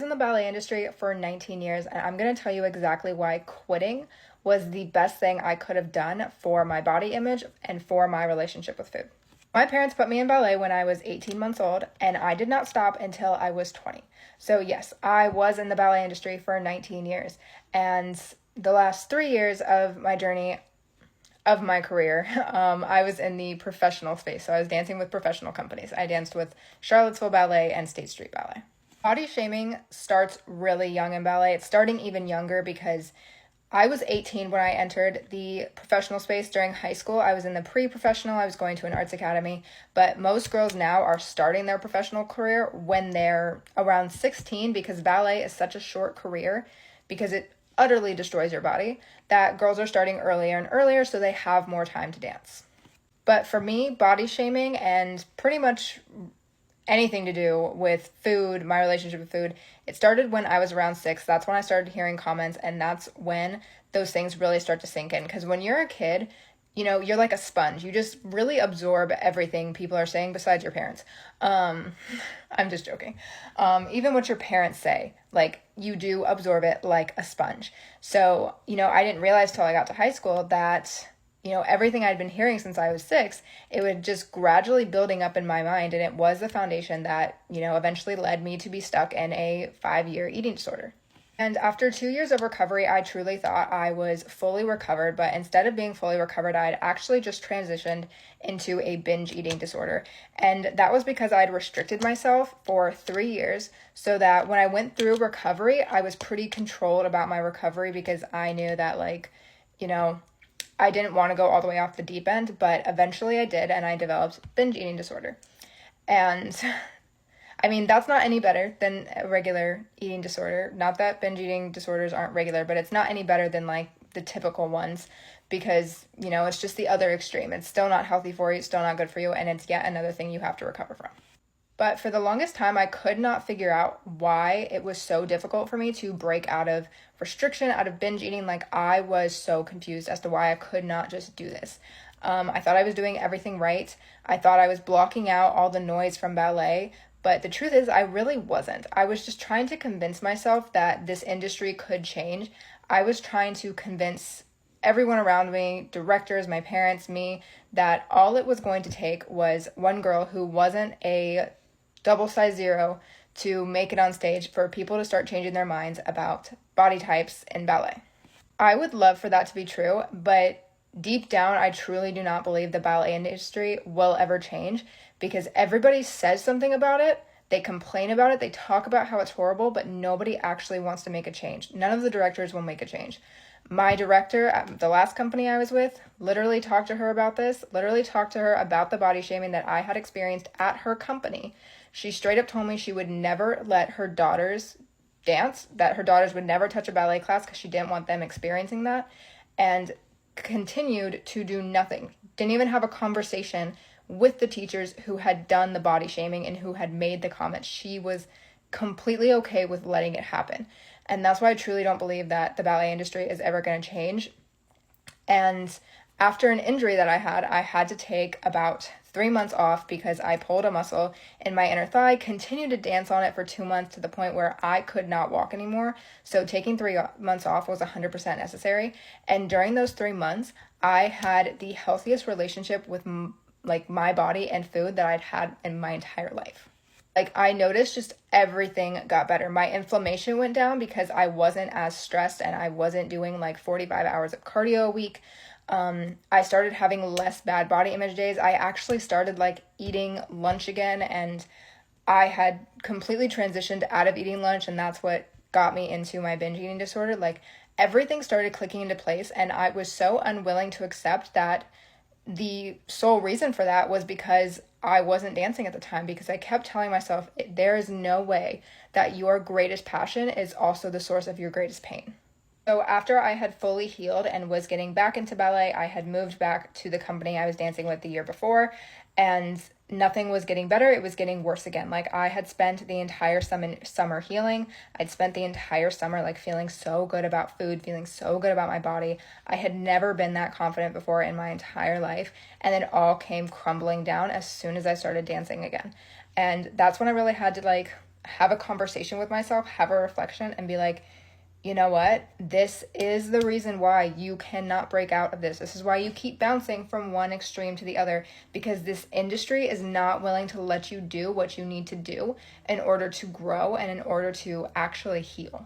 In the ballet industry for 19 years, and I'm going to tell you exactly why quitting was the best thing I could have done for my body image and for my relationship with food. My parents put me in ballet when I was 18 months old, and I did not stop until I was 20. So, yes, I was in the ballet industry for 19 years, and the last 3 years of my journey of my career, I was in the professional space. So I was dancing with professional companies. I danced with Charlottesville Ballet and State Street Ballet. Body shaming starts really young in ballet. It's starting even younger because I was 18 when I entered the professional space during high school. I was in the pre-professional. I was going to an arts academy, but most girls now are starting their professional career when they're around 16 because ballet is such a short career because it utterly destroys your body that girls are starting earlier and earlier so they have more time to dance. But for me, body shaming and pretty much anything to do with food, my relationship with food, it started when I was around 6. That's when I started hearing comments, and that's when those things really start to sink in. Because when you're a kid, you're like a sponge. You just really absorb everything people are saying besides your parents. I'm just joking. Even what your parents say, like, you do absorb it like a sponge. So, I didn't realize till I got to high school that everything I'd been hearing since I was 6, it would just gradually building up in my mind. And it was the foundation that, eventually led me to be stuck in a 5-year eating disorder. And after 2 years of recovery, I truly thought I was fully recovered. But instead of being fully recovered, I'd actually just transitioned into a binge eating disorder. And that was because I'd restricted myself for 3 years so that when I went through recovery, I was pretty controlled about my recovery because I knew that, I didn't want to go all the way off the deep end, but eventually I did, and I developed binge eating disorder. And that's not any better than a regular eating disorder. Not that binge eating disorders aren't regular, but it's not any better than the typical ones because, it's just the other extreme. It's still not healthy for you, it's still not good for you, and it's yet another thing you have to recover from. But for the longest time, I could not figure out why it was so difficult for me to break out of restriction, out of binge eating. I was so confused as to why I could not just do this. I thought I was doing everything right. I thought I was blocking out all the noise from ballet. But the truth is, I really wasn't. I was just trying to convince myself that this industry could change. I was trying to convince everyone around me, directors, my parents, me, that all it was going to take was one girl who wasn't a double size zero to make it on stage for people to start changing their minds about body types in ballet. I would love for that to be true, but deep down, I truly do not believe the ballet industry will ever change because everybody says something about it, they complain about it, they talk about how it's horrible, but nobody actually wants to make a change. None of the directors will make a change. My director at the last company I was with literally talked to her about this, literally talked to her about the body shaming that I had experienced at her company. She straight up told me she would never let her daughters dance, that her daughters would never touch a ballet class because she didn't want them experiencing that, and continued to do nothing. Didn't even have a conversation with the teachers who had done the body shaming and who had made the comments. She was completely okay with letting it happen. And that's why I truly don't believe that the ballet industry is ever going to change. And after an injury that I had to take about 3 months off because I pulled a muscle in my inner thigh, continued to dance on it for 2 months to the point where I could not walk anymore. So taking 3 months off was 100% necessary. And during those 3 months, I had the healthiest relationship with my body and food that I'd had in my entire life. I noticed just everything got better. My inflammation went down because I wasn't as stressed and I wasn't doing 45 hours of cardio a week. I started having less bad body image days. I actually started eating lunch again, and I had completely transitioned out of eating lunch, and that's what got me into my binge eating disorder. Everything started clicking into place, and I was so unwilling to accept that the sole reason for that was because I wasn't dancing at the time, because I kept telling myself there is no way that your greatest passion is also the source of your greatest pain. So after I had fully healed and was getting back into ballet, I had moved back to the company I was dancing with the year before, and nothing was getting better. It was getting worse again. I had spent the entire summer healing. I'd spent the entire summer feeling so good about food, feeling so good about my body. I had never been that confident before in my entire life, and it all came crumbling down as soon as I started dancing again. And that's when I really had to have a conversation with myself, have a reflection, and be like, you know what? This is the reason why you cannot break out of this. This is why you keep bouncing from one extreme to the other, because this industry is not willing to let you do what you need to do in order to grow and in order to actually heal.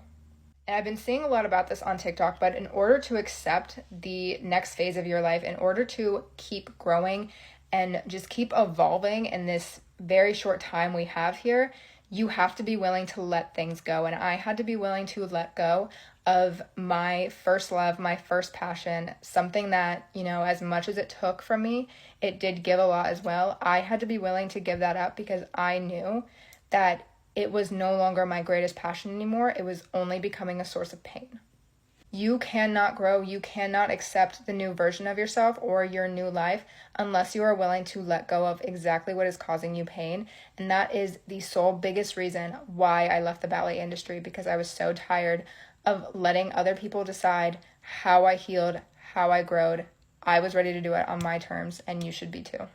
And I've been seeing a lot about this on TikTok, but in order to accept the next phase of your life, in order to keep growing and just keep evolving in this very short time we have here, you have to be willing to let things go. And I had to be willing to let go of my first love, my first passion, something that, as much as it took from me, it did give a lot as well. I had to be willing to give that up because I knew that it was no longer my greatest passion anymore. It was only becoming a source of pain. You cannot grow, you cannot accept the new version of yourself or your new life unless you are willing to let go of exactly what is causing you pain. And that is the sole biggest reason why I left the ballet industry, because I was so tired of letting other people decide how I healed, how I growed. I was ready to do it on my terms, and you should be too.